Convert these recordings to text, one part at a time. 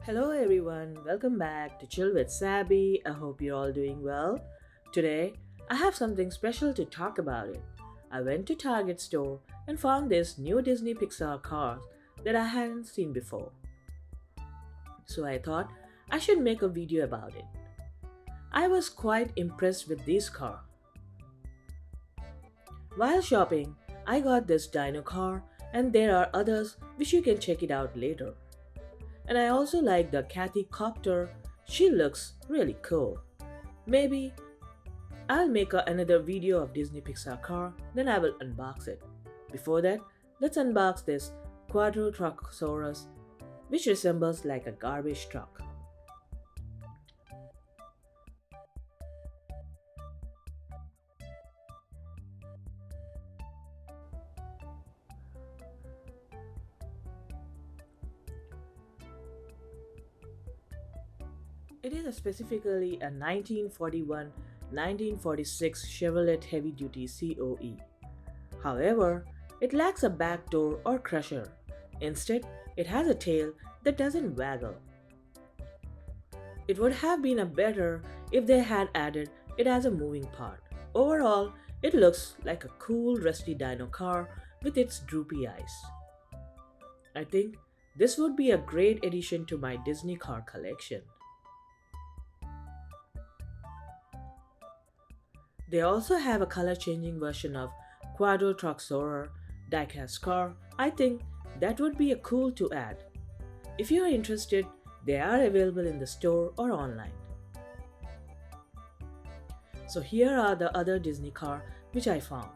Hello everyone, welcome back to Chill with Sabby. I hope you're all doing well. Today, I have something special to talk about it. I went to Target store and found this new Disney Pixar car that I hadn't seen before. So I thought I should make a video about it. I was quite impressed with this car. While shopping, I got this dino car and there are others which you can check it out later. And I also like the Kathy Copter. She looks really cool. Maybe I'll make another video of Disney Pixar car, then I will unbox it. Before that, let's unbox this Quadratorquosaurus, which resembles like a garbage truck. It is specifically a 1941-1946 Chevrolet heavy-duty COE. However, it lacks a back door or crusher. Instead, it has a tail that doesn't waggle. It would have been a better if they had added it as a moving part. Overall, it looks like a cool rusty dino car with its droopy eyes. I think this would be a great addition to my Disney car collection. They also have a color-changing version of Quadratorquosaur diecast car. I think that would be a cool to add. If you are interested, they are available in the store or online. So here are the other Disney car which I found.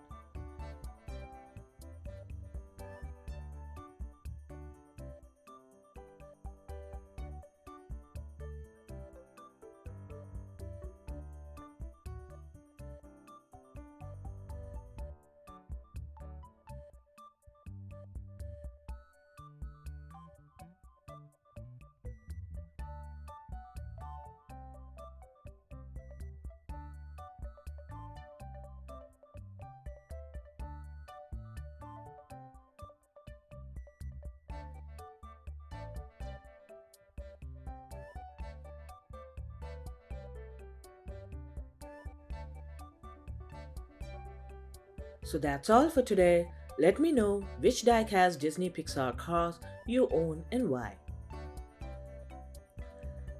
So that's all for today. Let me know which diecast Disney Pixar cars you own and why.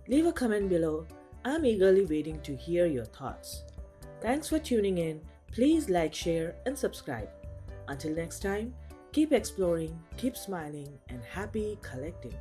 Leave a comment below. I'm eagerly waiting to hear your thoughts. Thanks for tuning in. Please like, share, and subscribe. Until next time, keep exploring, keep smiling, and happy collecting.